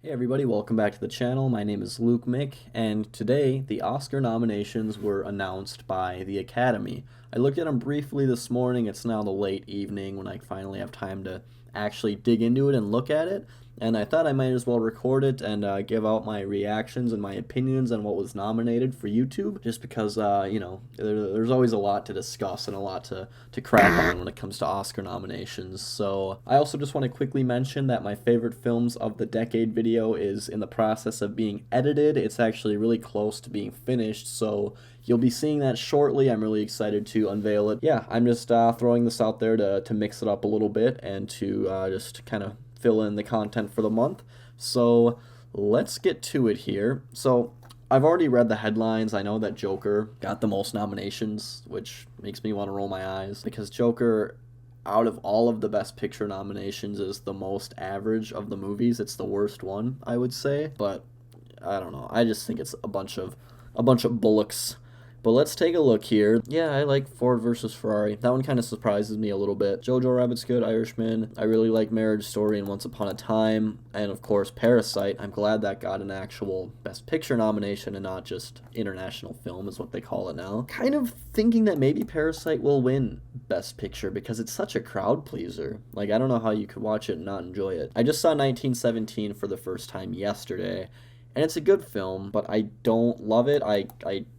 Hey everybody, welcome back to the channel. My name is lukemick, and today the Oscar nominations were announced by the Academy. I looked at them briefly this morning. It's now the late evening when I finally have time to actually dig into it and look at it. And I thought I might as well record it and give out my reactions and my opinions on what was nominated for YouTube, just because, there's always a lot to discuss and a lot to crap on when it comes to Oscar nominations. So I also just want to quickly mention that my favorite films of the decade video is in the process of being edited. It's actually really close to being finished, so you'll be seeing that shortly. I'm really excited to unveil it. Yeah, I'm just throwing this out there to mix it up a little bit and to just kind of fill in the content for the month. So let's get to it here. So I've already read the headlines. I know that Joker got the most nominations, which makes me want to roll my eyes because Joker, out of all of the Best Picture nominations, is the most average of the movies. It's the worst one, I would say, but I don't know. I just think it's a bunch of bullocks. But let's take a look here. Yeah, I like Ford versus Ferrari. That one kind of surprises me a little bit. Jojo Rabbit's good, Irishman. I really like Marriage Story and Once Upon a Time. And of course, Parasite. I'm glad that got an actual Best Picture nomination and not just international film is what they call it now. Kind of thinking that maybe Parasite will win Best Picture because it's such a crowd pleaser. Like, I don't know how you could watch it and not enjoy it. I just saw 1917 for the first time yesterday. And it's a good film, but I don't love it. I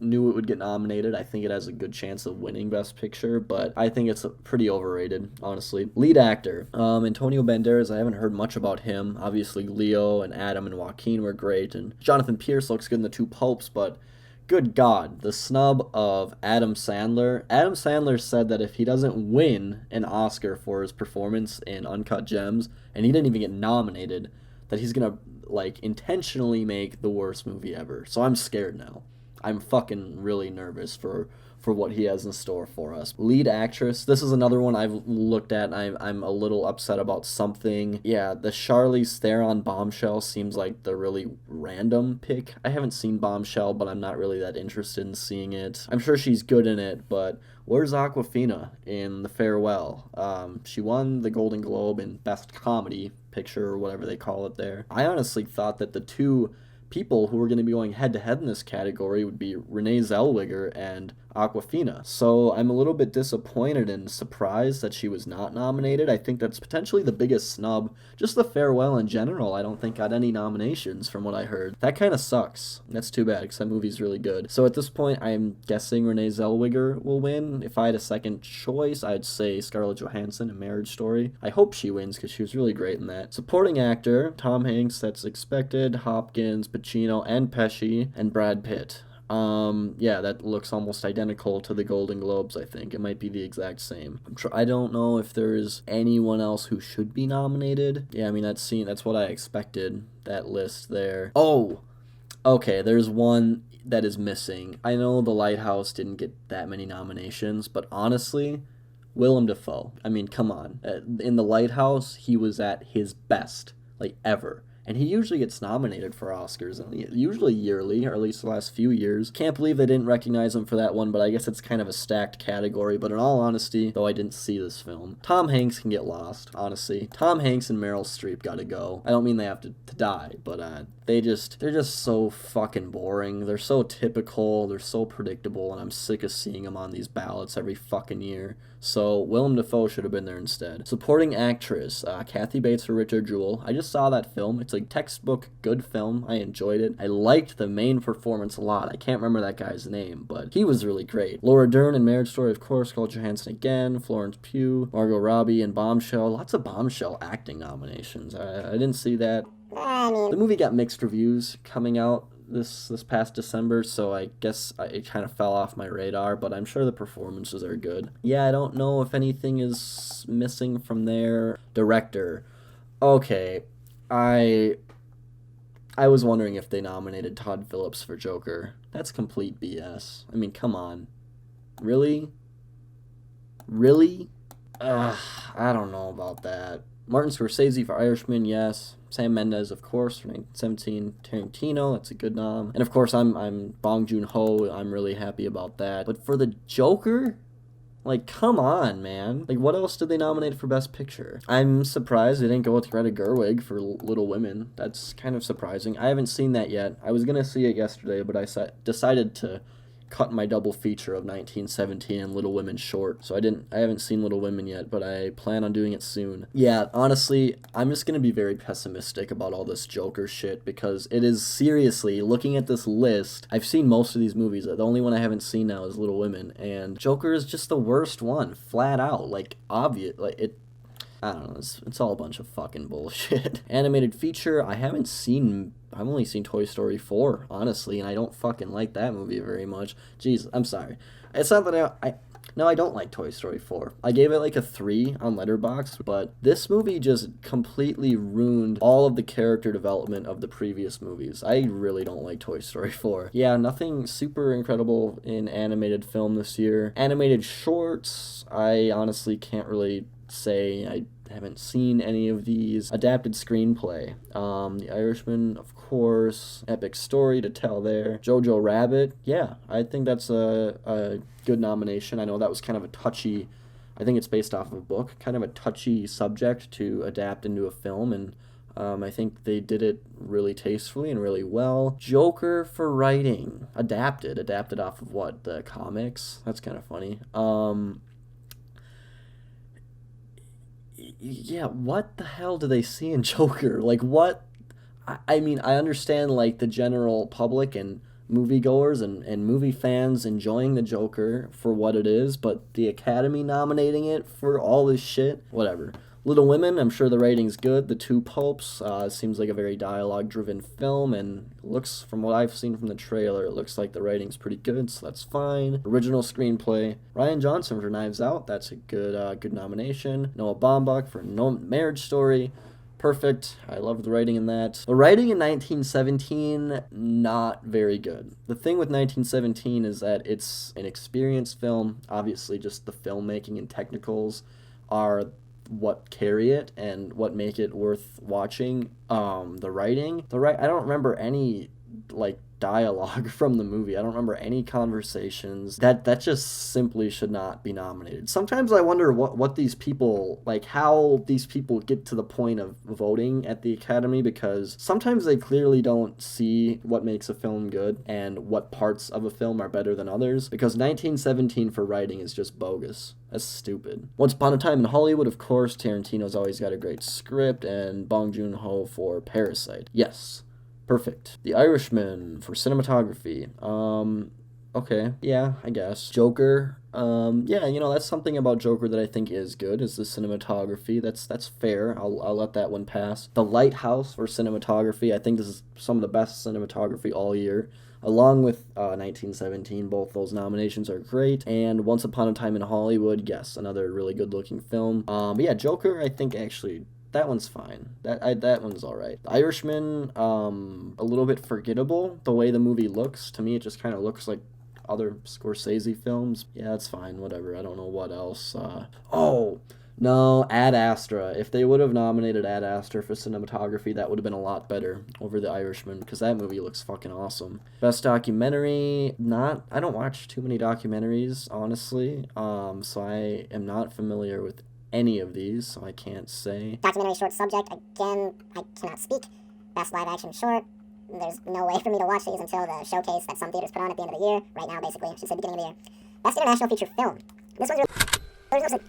knew it would get nominated. I think it has a good chance of winning Best Picture, but I think it's pretty overrated, honestly. Lead actor, Antonio Banderas. I haven't heard much about him. Obviously, Leo and Adam and Joaquin were great, and Jonathan Pierce looks good in The Two Popes, but good God, the snub of Adam Sandler. Adam Sandler said that if he doesn't win an Oscar for his performance in Uncut Gems, and he didn't even get nominated, that he's gonna intentionally make the worst movie ever. So I'm scared now. I'm fucking really nervous for what he has in store for us. Lead actress. This is another one I've looked at, and I'm a little upset about something. Yeah, the Charlize Theron Bombshell seems like the really random pick. I haven't seen Bombshell, but I'm not really that interested in seeing it. I'm sure she's good in it, but where's Aquafina in The Farewell? She won the Golden Globe in Best Comedy Picture or whatever they call it there. I honestly thought that the two people who were going to be going head to head in this category would be Renee Zellweger and Aquafina. So I'm a little bit disappointed and surprised that she was not nominated. I think that's potentially the biggest snub. Just The Farewell in general, I don't think got any nominations from what I heard. That kind of sucks. That's too bad because that movie's really good. So at this point, I'm guessing Renee Zellweger will win. If I had a second choice, I'd say Scarlett Johansson in Marriage Story. I hope she wins because she was really great in that. Supporting actor, Tom Hanks, that's expected, Hopkins, Pacino, and Pesci, and Brad Pitt. Yeah, that looks almost identical to the Golden Globes, I think. It might be the exact same. I don't know if there's anyone else who should be nominated. Yeah, I mean, that's what I expected, that list there. Oh, okay, there's one that is missing. I know The Lighthouse didn't get that many nominations, but honestly, Willem Dafoe. I mean, come on. In The Lighthouse, he was at his best, like, ever. And he usually gets nominated for Oscars, usually yearly, or at least the last few years. Can't believe they didn't recognize him for that one, but I guess it's kind of a stacked category. But in all honesty, though I didn't see this film, Tom Hanks can get lost, honestly. Tom Hanks and Meryl Streep gotta go. I don't mean they have to die, but they're just so fucking boring. They're so typical, they're so predictable, and I'm sick of seeing them on these ballots every fucking year. So Willem Dafoe should have been there instead. Supporting actress, Kathy Bates for Richard Jewell. I just saw that film. It's a textbook good film. I enjoyed it. I liked the main performance a lot. I can't remember that guy's name, but he was really great. Laura Dern in Marriage Story, of course. Scarlett Johansson again. Florence Pugh, Margot Robbie in Bombshell. Lots of Bombshell acting nominations. I didn't see that. The movie got mixed reviews coming out this past December, so I guess it kind of fell off my radar, but I'm sure the performances are good. Yeah, I don't know if anything is missing from there. Director. Okay, I was wondering if they nominated Todd Phillips for Joker. That's complete BS. I mean, come on. Really? Really? Ugh, I don't know about that. Martin Scorsese for Irishman, yes. Sam Mendes, of course, for 1917. Tarantino, that's a good nom. And of course, I'm Bong Joon-ho. I'm really happy about that. But for the Joker, Like, come on, man. Like, what else did they nominate for Best Picture? I'm surprised they didn't go with Greta Gerwig for Little Women. That's kind of surprising. I haven't seen that yet. I was gonna see it yesterday, but I decided to cut my double feature of 1917 and Little Women short. So I haven't seen Little Women yet, but I plan on doing it soon. Yeah, honestly, I'm just going to be very pessimistic about all this Joker shit because it is seriously, looking at this list, I've seen most of these movies. The only one I haven't seen now is Little Women, and Joker is just the worst one, flat out, like obvious, like it I don't know, it's all a bunch of fucking bullshit. Animated feature, I've only seen Toy Story 4, honestly, and I don't fucking like that movie very much. Jeez, I'm sorry. It's not that no, I don't like Toy Story 4. I gave it like a 3 on Letterboxd, but this movie just completely ruined all of the character development of the previous movies. I really don't like Toy Story 4. Yeah, nothing super incredible in animated film this year. Animated shorts, I honestly can't really say. I haven't seen any of these. Adapted screenplay. The Irishman, of course. Epic story to tell there. Jojo Rabbit. Yeah, I think that's a good nomination. I know that was kind of a touchy, I think it's based off of a book, kind of a touchy subject to adapt into a film, and I think they did it really tastefully and really well. Joker for writing. Adapted off of what? The comics? That's kind of funny. Yeah, what the hell do they see in Joker? Like, what? I mean, I understand, like, the general public and moviegoers and movie fans enjoying the Joker for what it is, but the Academy nominating it for all this shit? Whatever. Little Women, I'm sure the rating's good. The Two Popes seems like a very dialogue-driven film, and looks, from what I've seen from the trailer, it looks like the rating's pretty good, so that's fine. Original screenplay, Rian Johnson for Knives Out, that's a good nomination. Noah Baumbach for No Marriage Story, perfect. I love the writing in that. The writing in 1917, not very good. The thing with 1917 is that it's an experienced film. Obviously, just the filmmaking and technicals are what carry it and what make it worth watching. The writing, I don't remember any like dialogue from the movie. I don't remember any conversations. That just simply should not be nominated. Sometimes I wonder what these people, like, how these people get to the point of voting at the Academy, because sometimes they clearly don't see what makes a film good and what parts of a film are better than others, because 1917 for writing is just bogus. That's stupid. Once Upon a Time in Hollywood, of course, Tarantino's always got a great script, and Bong Joon-ho for Parasite. Yes. Perfect. The Irishman for cinematography. Okay, yeah, I guess. Joker. Yeah, that's something about Joker that I think is good, is the cinematography. That's fair. I'll let that one pass. The Lighthouse for cinematography. I think this is some of the best cinematography all year. Along with 1917, both those nominations are great. And Once Upon a Time in Hollywood, yes, another really good-looking film. But yeah, Joker, I think actually that one's fine. That one's all right. The Irishman, a little bit forgettable. The way the movie looks, to me, it just kind of looks like other Scorsese films. Yeah, that's fine. Whatever. I don't know what else. No, Ad Astra. If they would have nominated Ad Astra for cinematography, that would have been a lot better over The Irishman, because that movie looks fucking awesome. Best documentary, I don't watch too many documentaries, honestly, so I am not familiar with any of these, so I can't say. Documentary short subject, again, I cannot speak. Best live action short, there's no way for me to watch these until the showcase that some theaters put on at the end of the year. Right now, basically, she said beginning of the year. Best international feature film. This one's really...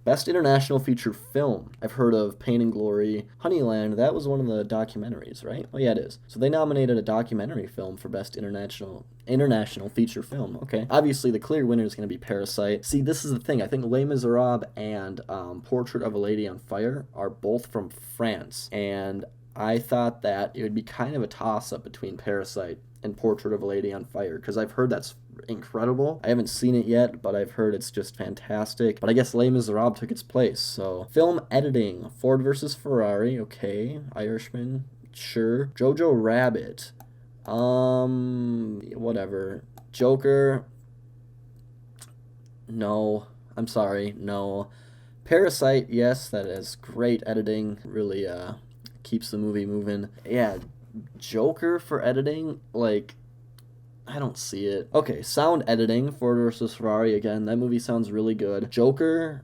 Best international feature film. I've heard of Pain and Glory. Honeyland, that was one of the documentaries, right? Oh yeah, it is. So they nominated a documentary film for best international feature film. Okay. Obviously, the clear winner is going to be Parasite. See, this is the thing. I think Les Miserables and Portrait of a Lady on Fire are both from France. And I thought that it would be kind of a toss-up between Parasite and Portrait of a Lady on Fire, because I've heard that's incredible. I haven't seen it yet, but I've heard it's just fantastic. But I guess Les Miserables took its place. So, film editing. Ford versus Ferrari, okay. Irishman, sure. Jojo Rabbit. Whatever. Joker. No. I'm sorry, no. Parasite, yes, that is great editing. Really, keeps the movie moving. Yeah, Joker for editing, like, I don't see it. Okay, sound editing, Ford versus Ferrari, again, that movie sounds really good. Joker,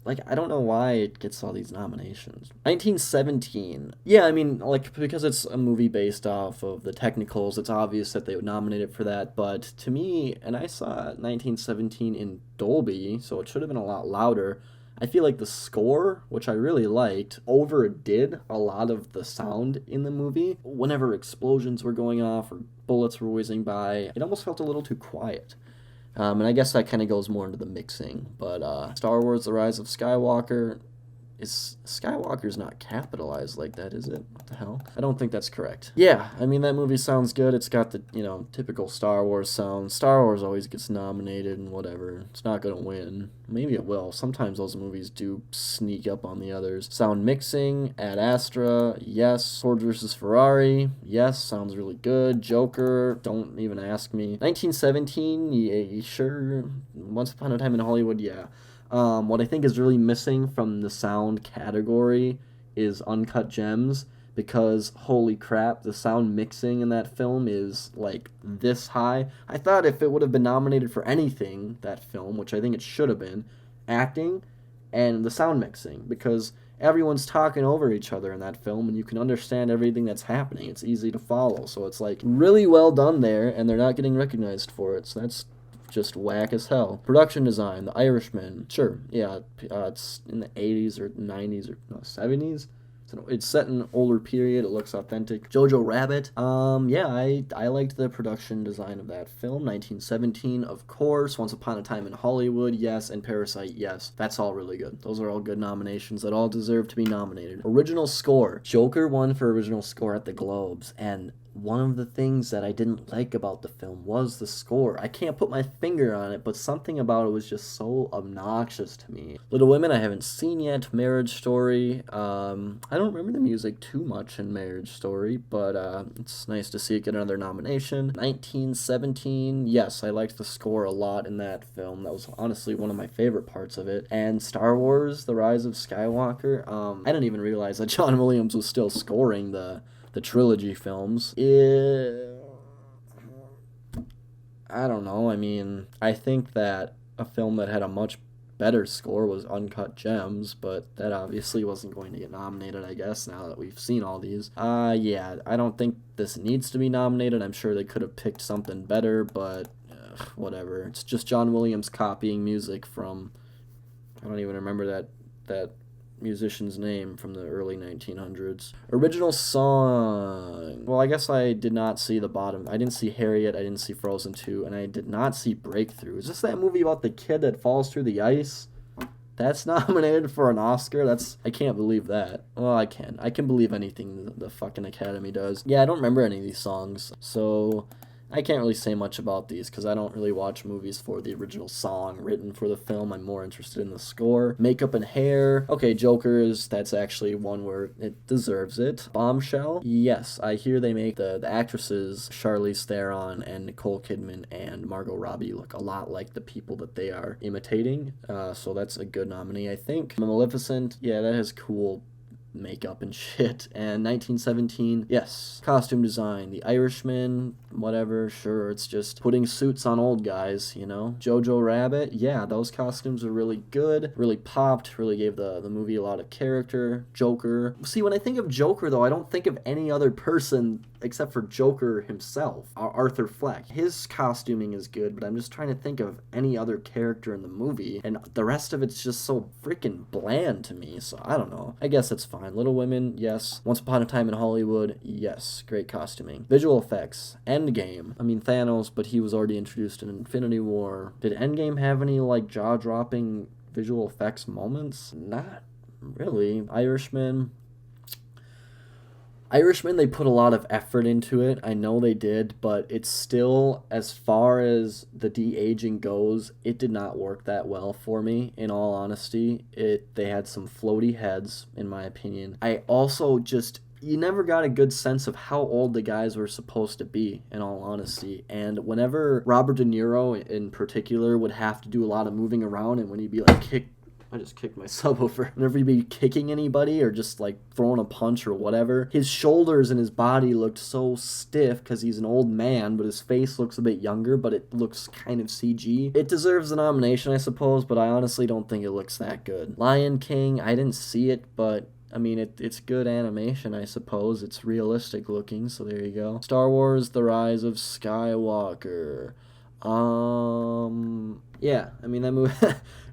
like, I don't know why it gets all these nominations. 1917. Yeah, I mean, like, because it's a movie based off of the technicals, it's obvious that they would nominate it for that. But to me, and I saw 1917 in Dolby, so it should have been a lot louder. I feel like the score, which I really liked, overdid a lot of the sound in the movie. Whenever explosions were going off or bullets were whizzing by, it almost felt a little too quiet. And I guess that kind of goes more into the mixing. But Star Wars: The Rise of Skywalker, Skywalker's not capitalized like that, is it? What the hell? I don't think that's correct. Yeah, I mean, that movie sounds good. It's got the, typical Star Wars sound. Star Wars always gets nominated and whatever. It's not going to win. Maybe it will. Sometimes those movies do sneak up on the others. Sound mixing, Ad Astra, yes. Ford versus Ferrari, yes, sounds really good. Joker, don't even ask me. 1917, yeah, sure. Once Upon a Time in Hollywood, yeah. What I think is really missing from the sound category is Uncut Gems, because holy crap, the sound mixing in that film is like this high. I thought if it would have been nominated for anything, that film, which I think it should have been, acting and the sound mixing, because everyone's talking over each other in that film and you can understand everything that's happening. It's easy to follow. So it's like really well done there, and they're not getting recognized for it. So that's just whack as hell. Production design, The Irishman, sure, yeah, it's in the 80s or 90s or no, 70s. It's set in an older period. It looks authentic. Jojo Rabbit. Yeah, I liked the production design of that film. 1917, of course. Once Upon a Time in Hollywood, yes. And Parasite, yes. That's all really good. Those are all good nominations that all deserve to be nominated. Original score. Joker won for original score at the Globes, and one of the things that I didn't like about the film was the score. I can't put my finger on it, but something about it was just so obnoxious to me. Little Women I haven't seen yet. Marriage Story. I don't remember the music too much in Marriage Story, but it's nice to see it get another nomination. 1917. Yes, I liked the score a lot in that film. That was honestly one of my favorite parts of it. And Star Wars: The Rise of Skywalker. I didn't even realize that John Williams was still scoring the trilogy films. I don't know. I mean, I think that a film that had a much better score was Uncut Gems, but that obviously wasn't going to get nominated, I guess, now that we've seen all these. Yeah, I don't think this needs to be nominated. I'm sure they could have picked something better, but whatever. It's just John Williams copying music from, I don't even remember that musician's name from the early 1900s. Original song. Well, I guess I did not see the bottom. I didn't see Harriet, I didn't see Frozen 2, and I did not see Breakthrough. Is this that movie about the kid that falls through the ice? That's nominated for an Oscar? I can't believe that. Well, I can. I can believe anything the fucking Academy does. Yeah, I don't remember any of these songs, so I can't really say much about these because I don't really watch movies for the original song written for the film. I'm more interested in the score. Makeup and hair. Okay, that's actually one where it deserves it. Bombshell. Yes, I hear they make the actresses Charlize Theron and Nicole Kidman and Margot Robbie look a lot like the people that they are imitating. So that's a good nominee, I think. Maleficent. Yeah, that has cool makeup and shit. And 1917, yes. Costume design, The Irishman, whatever, sure, it's just putting suits on old guys, Jojo Rabbit, yeah, those costumes are really good, really popped, really gave the movie a lot of character. Joker. See, when I think of Joker, though, I don't think of any other person except for Joker himself, Arthur Fleck. His costuming is good, but I'm just trying to think of any other character in the movie, and the rest of it's just so freaking bland to me, so I don't know. I guess it's fine. Little Women, yes. Once Upon a Time in Hollywood, yes. Great costuming. Visual effects. Endgame. I mean, Thanos, but he was already introduced in Infinity War. Did Endgame have any, jaw-dropping visual effects moments? Not really. Irishman, they put a lot of effort into it. I know they did, but it's still, as far as the de-aging goes, it did not work that well for me, in all honesty. They had some floaty heads, in my opinion. I also you never got a good sense of how old the guys were supposed to be, in all honesty. And whenever Robert De Niro, in particular, would have to do a lot of moving around, and when he'd be, I just kicked my sub over. Whenever he'd be kicking anybody or just like throwing a punch or whatever, his shoulders and his body looked so stiff because he's an old man, but his face looks a bit younger, but it looks kind of CG. It deserves the nomination, I suppose, but I honestly don't think it looks that good. Lion King, I didn't see it, but I mean, it's good animation, I suppose. It's realistic looking, so there you go. Star Wars: The Rise of Skywalker. Yeah, I mean, that movie,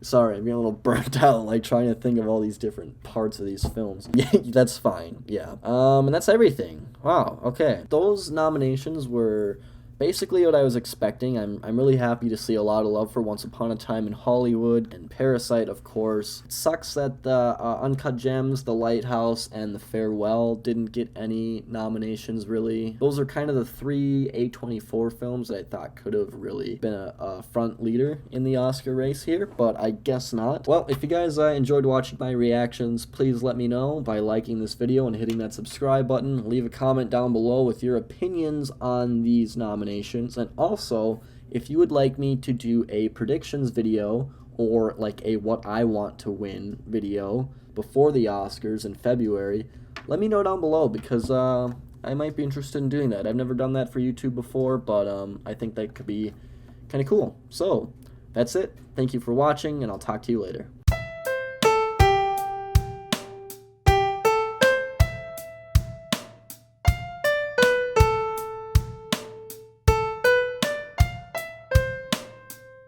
sorry, I'm getting a little burnt out, like, trying to think of all these different parts of these films. Yeah, that's fine, yeah. And that's everything. Wow, okay. Those nominations were basically what I was expecting. I'm really happy to see a lot of love for Once Upon a Time in Hollywood and Parasite, of course. It sucks that the Uncut Gems, The Lighthouse, and The Farewell didn't get any nominations, really. Those are kind of the three A24 films that I thought could have really been a front leader in the Oscar race here, but I guess not. Well, if you guys enjoyed watching my reactions, please let me know by liking this video and hitting that subscribe button. Leave a comment down below with your opinions on these nominations. And also, if you would like me to do a predictions video or like a what I want to win video before the Oscars in February, let me know down below, because I might be interested in doing that. I've never done that for YouTube before, but I think that could be kind of cool. So that's it. Thank you for watching, and I'll talk to you later.